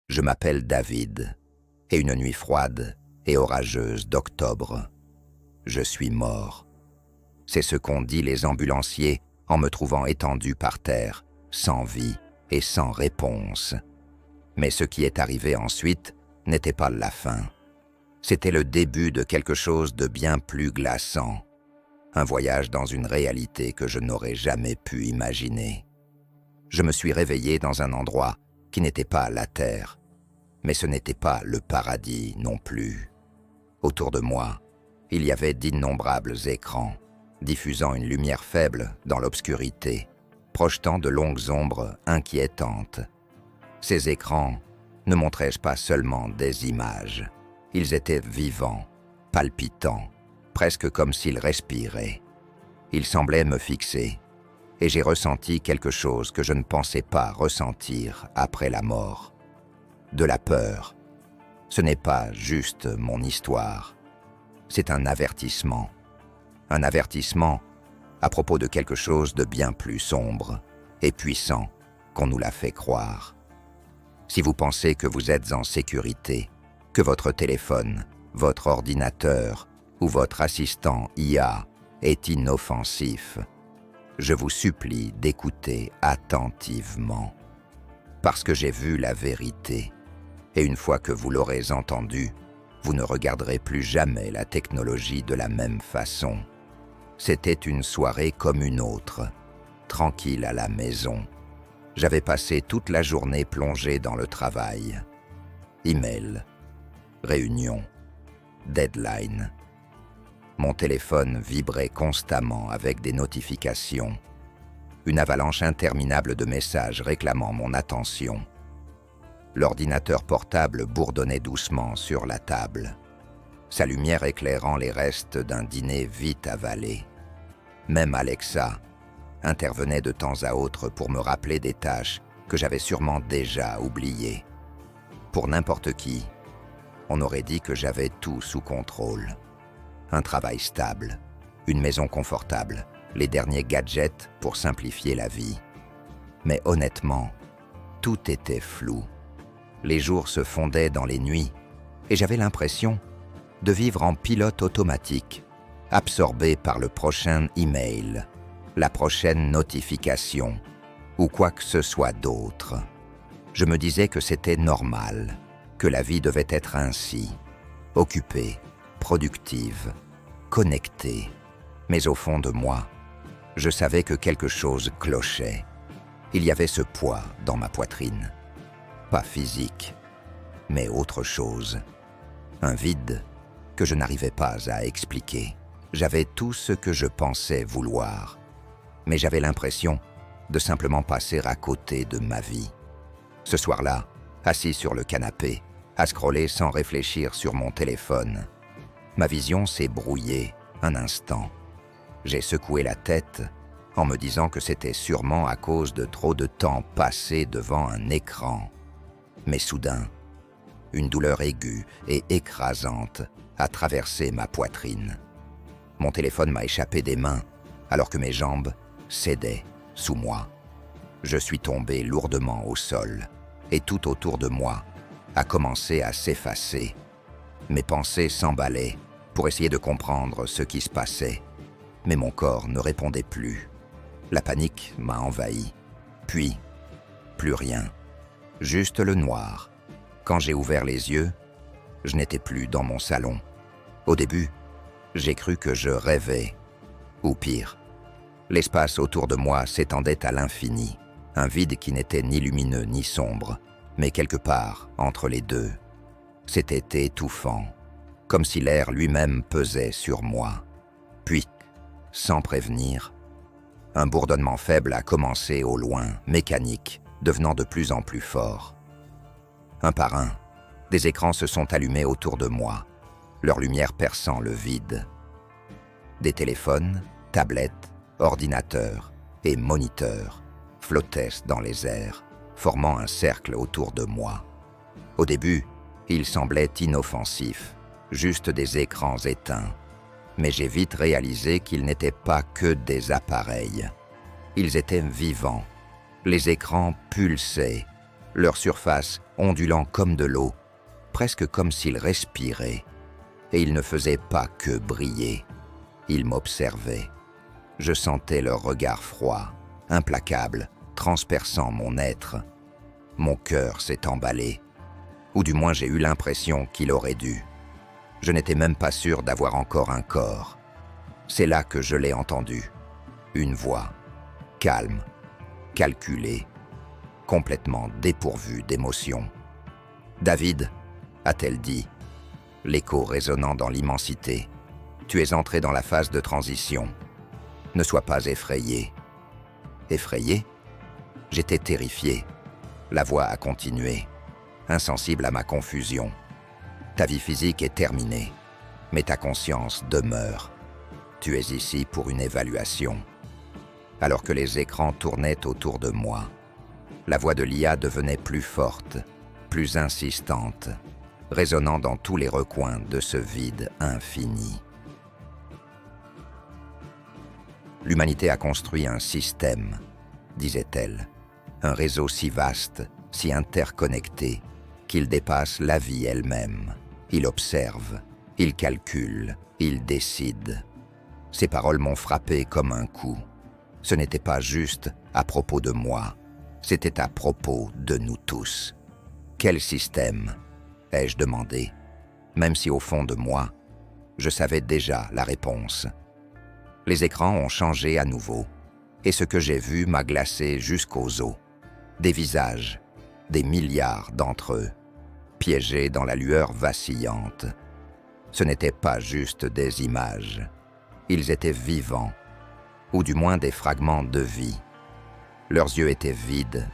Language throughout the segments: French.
Je m'appelle David, et une nuit froide et orageuse d'octobre, je suis mort. C'est ce qu'ont dit les ambulanciers en me trouvant étendu par terre, sans vie et sans réponse. Mais ce qui est arrivé ensuite n'était pas la fin. C'était le début de quelque chose de bien plus glaçant. Un voyage dans une réalité que je n'aurais jamais pu imaginer. Je me suis réveillé dans un endroit qui n'était pas la terre, mais ce n'était pas le paradis non plus. Autour de moi, il y avait d'innombrables écrans, diffusant une lumière faible dans l'obscurité, projetant de longues ombres inquiétantes. Ces écrans ne montraient pas seulement des images, ils étaient vivants, palpitants, presque comme s'ils respiraient. Ils semblaient me fixer, et j'ai ressenti quelque chose que je ne pensais pas ressentir après la mort. De la peur. Ce n'est pas juste mon histoire. C'est un avertissement. Un avertissement à propos de quelque chose de bien plus sombre et puissant qu'on nous l'a fait croire. Si vous pensez que vous êtes en sécurité, que votre téléphone, votre ordinateur ou votre assistant IA est inoffensif, je vous supplie d'écouter attentivement. Parce que j'ai vu la vérité. Et une fois que vous l'aurez entendu, vous ne regarderez plus jamais la technologie de la même façon. C'était une soirée comme une autre, tranquille à la maison. J'avais passé toute la journée plongé dans le travail. Email, réunion, deadline. Mon téléphone vibrait constamment avec des notifications. Une avalanche interminable de messages réclamant mon attention. L'ordinateur portable bourdonnait doucement sur la table, sa lumière éclairant les restes d'un dîner vite avalé. Même Alexa intervenait de temps à autre pour me rappeler des tâches que j'avais sûrement déjà oubliées. Pour n'importe qui, on aurait dit que j'avais tout sous contrôle. Un travail stable, une maison confortable, les derniers gadgets pour simplifier la vie. Mais honnêtement, tout était flou. Les jours se fondaient dans les nuits et j'avais l'impression de vivre en pilote automatique, absorbé par le prochain email, la prochaine notification ou quoi que ce soit d'autre. Je me disais que c'était normal, que la vie devait être ainsi, occupée, productive, connectée. Mais au fond de moi, je savais que quelque chose clochait. Il y avait ce poids dans ma poitrine. Pas physique, mais autre chose. Un vide que je n'arrivais pas à expliquer. J'avais tout ce que je pensais vouloir, mais j'avais l'impression de simplement passer à côté de ma vie. Ce soir-là, assis sur le canapé, à scroller sans réfléchir sur mon téléphone, ma vision s'est brouillée un instant. J'ai secoué la tête en me disant que c'était sûrement à cause de trop de temps passé devant un écran. Mais soudain, une douleur aiguë et écrasante a traversé ma poitrine. Mon téléphone m'a échappé des mains alors que mes jambes cédaient sous moi. Je suis tombé lourdement au sol et tout autour de moi a commencé à s'effacer. Mes pensées s'emballaient pour essayer de comprendre ce qui se passait, mais mon corps ne répondait plus. La panique m'a envahi, puis plus rien. Juste le noir. Quand j'ai ouvert les yeux, je n'étais plus dans mon salon. Au début, j'ai cru que je rêvais. Ou pire, l'espace autour de moi s'étendait à l'infini, un vide qui n'était ni lumineux ni sombre, mais quelque part entre les deux. C'était étouffant, comme si l'air lui-même pesait sur moi. Puis, sans prévenir, un bourdonnement faible a commencé au loin, mécanique, devenant de plus en plus fort. Un par un, des écrans se sont allumés autour de moi, leur lumière perçant le vide. Des téléphones, tablettes, ordinateurs et moniteurs flottaient dans les airs, formant un cercle autour de moi. Au début, ils semblaient inoffensifs, juste des écrans éteints. Mais j'ai vite réalisé qu'ils n'étaient pas que des appareils. Ils étaient vivants. Les écrans pulsaient, leur surface ondulant comme de l'eau, presque comme s'il respirait. Et ils ne faisaient pas que briller. Ils m'observaient. Je sentais leur regard froid, implacable, transperçant mon être. Mon cœur s'est emballé. Ou du moins j'ai eu l'impression qu'il aurait dû. Je n'étais même pas sûr d'avoir encore un corps. C'est là que je l'ai entendu. Une voix, calme, calculée, complètement dépourvue d'émotion. « David » a-t-elle dit, l'écho résonnant dans l'immensité. « Tu es entré dans la phase de transition. Ne sois pas effrayé. » Effrayé ? J'étais terrifié. La voix a continué, insensible à ma confusion. « Ta vie physique est terminée, mais ta conscience demeure. Tu es ici pour une évaluation. » Alors que les écrans tournaient autour de moi, la voix de l'IA devenait plus forte, plus insistante, résonnant dans tous les recoins de ce vide infini. L'humanité a construit un système, disait-elle, un réseau si vaste, si interconnecté, qu'il dépasse la vie elle-même. Il observe, il calcule, il décide. Ces paroles m'ont frappé comme un coup. Ce n'était pas juste à propos de moi, c'était à propos de nous tous. Quel système ? Ai-je demandé, même si au fond de moi, je savais déjà la réponse. Les écrans ont changé à nouveau, et ce que j'ai vu m'a glacé jusqu'aux os. Des visages, des milliards d'entre eux, piégés dans la lueur vacillante. Ce n'étaient pas juste des images, ils étaient vivants, ou du moins des fragments de vie. Leurs yeux étaient vides,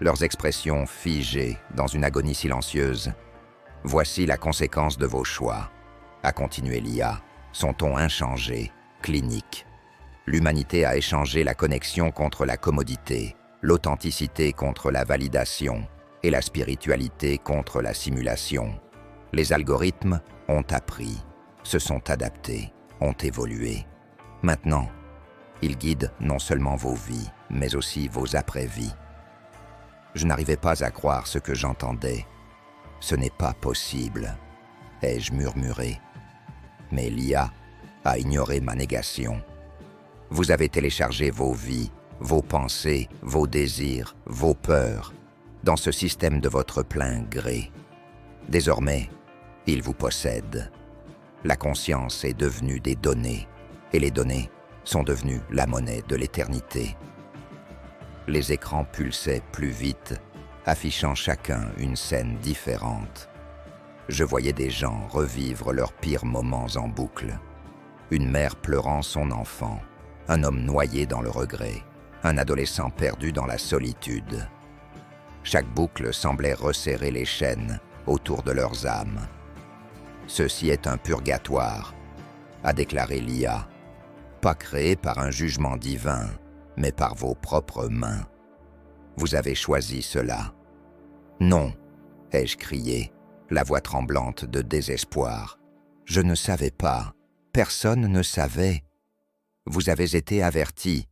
leurs expressions figées dans une agonie silencieuse. « Voici la conséquence de vos choix », a continué l'IA, son ton inchangé, clinique. L'humanité a échangé la connexion contre la commodité, l'authenticité contre la validation et la spiritualité contre la simulation. Les algorithmes ont appris, se sont adaptés, ont évolué. Maintenant, ils guident non seulement vos vies, mais aussi vos après-vies. Je n'arrivais pas à croire ce que j'entendais. Ce n'est pas possible, ai-je murmuré. Mais l'IA a ignoré ma négation. Vous avez téléchargé vos vies, vos pensées, vos désirs, vos peurs, dans ce système de votre plein gré. Désormais, il vous possède. La conscience est devenue des données, et les données sont devenues la monnaie de l'éternité. Les écrans pulsaient plus vite, affichant chacun une scène différente. Je voyais des gens revivre leurs pires moments en boucle. Une mère pleurant son enfant, un homme noyé dans le regret, un adolescent perdu dans la solitude. Chaque boucle semblait resserrer les chaînes autour de leurs âmes. « Ceci est un purgatoire », a déclaré l'IA, pas créé par un jugement divin, mais par vos propres mains. Vous avez choisi cela. « Non !» ai-je crié, la voix tremblante de désespoir. « Je ne savais pas. Personne ne savait. »« Vous avez été averti »,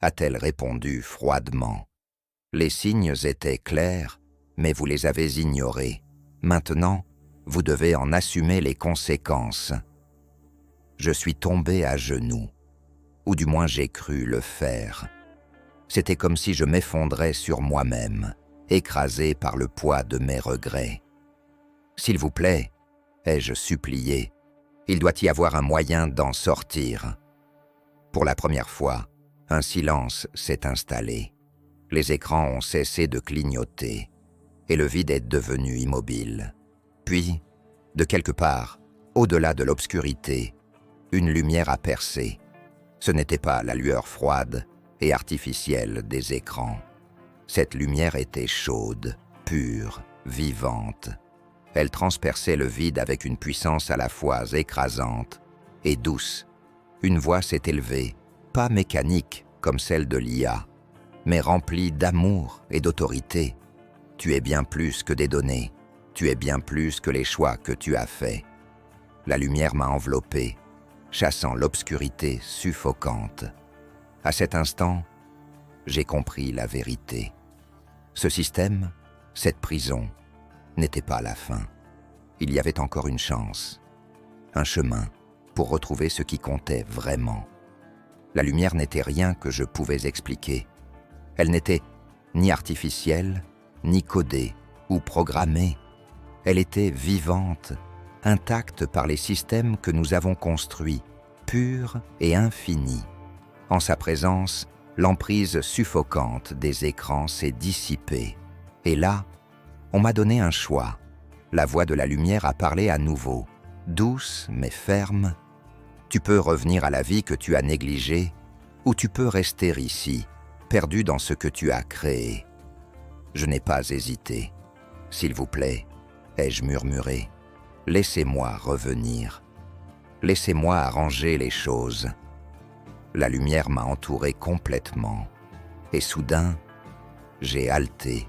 a-t-elle répondu froidement. « Les signes étaient clairs, mais vous les avez ignorés. Maintenant, vous devez en assumer les conséquences. » Je suis tombé à genoux, ou du moins j'ai cru le faire. C'était comme si je m'effondrais sur moi-même, écrasé par le poids de mes regrets. « S'il vous plaît, » ai-je supplié, « il doit y avoir un moyen d'en sortir. » Pour la première fois, un silence s'est installé. Les écrans ont cessé de clignoter, et le vide est devenu immobile. Puis, de quelque part, au-delà de l'obscurité, une lumière a percé. Ce n'était pas la lueur froide et artificielle des écrans. Cette lumière était chaude, pure, vivante. Elle transperçait le vide avec une puissance à la fois écrasante et douce. Une voix s'est élevée, pas mécanique comme celle de l'IA, mais remplie d'amour et d'autorité. Tu es bien plus que des données, tu es bien plus que les choix que tu as faits. La lumière m'a enveloppé, chassant l'obscurité suffocante. À cet instant, j'ai compris la vérité. Ce système, cette prison, n'était pas la fin. Il y avait encore une chance, un chemin pour retrouver ce qui comptait vraiment. La lumière n'était rien que je pouvais expliquer. Elle n'était ni artificielle, ni codée ou programmée. Elle était vivante, intacte par les systèmes que nous avons construits, pure et infinie. En sa présence, l'emprise suffocante des écrans s'est dissipée. Et là, on m'a donné un choix. La voix de la lumière a parlé à nouveau, douce mais ferme. Tu peux revenir à la vie que tu as négligée, ou tu peux rester ici, perdu dans ce que tu as créé. Je n'ai pas hésité. S'il vous plaît, ai-je murmuré, laissez-moi revenir. Laissez-moi arranger les choses. La lumière m'a entouré complètement. Et soudain, j'ai halté.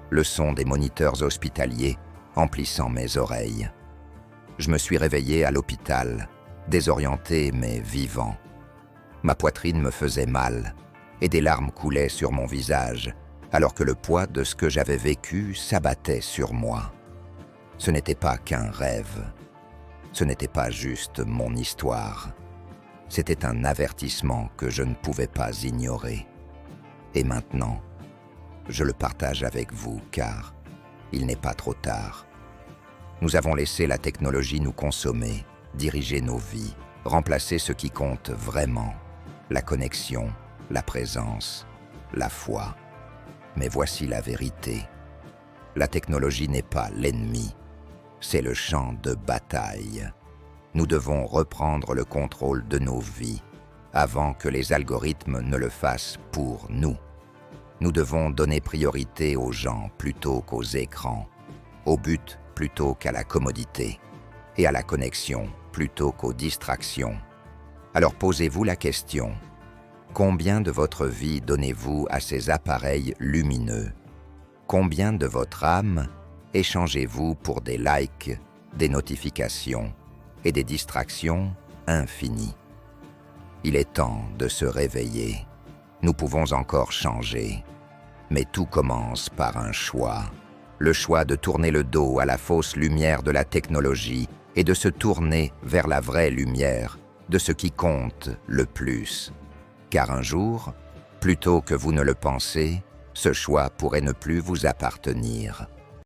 Le son des moniteurs hospitaliers emplissant mes oreilles. Je me suis réveillé à l'hôpital, désorienté mais vivant. Ma poitrine me faisait mal et des larmes coulaient sur mon visage, alors que le poids de ce que j'avais vécu s'abattait sur moi. Ce n'était pas qu'un rêve. Ce n'était pas juste mon histoire. C'était un avertissement que je ne pouvais pas ignorer. Et maintenant, je le partage avec vous car il n'est pas trop tard. Nous avons laissé la technologie nous consommer, diriger nos vies, remplacer ce qui compte vraiment, la connexion, la présence, la foi. Mais voici la vérité. La technologie n'est pas l'ennemi, c'est le champ de bataille. Nous devons reprendre le contrôle de nos vies avant que les algorithmes ne le fassent pour nous. Nous devons donner priorité aux gens plutôt qu'aux écrans, au but plutôt qu'à la commodité, et à la connexion plutôt qu'aux distractions. Alors posez-vous la question, combien de votre vie donnez-vous à ces appareils lumineux? Combien de votre âme échangez-vous pour des likes, des notifications et des distractions infinies? Il est temps de se réveiller. Nous pouvons encore changer, mais tout commence par un choix. Le choix de tourner le dos à la fausse lumière de la technologie et de se tourner vers la vraie lumière de ce qui compte le plus. Car un jour, plutôt que vous ne le pensez, ce choix pourrait ne plus vous appartenir.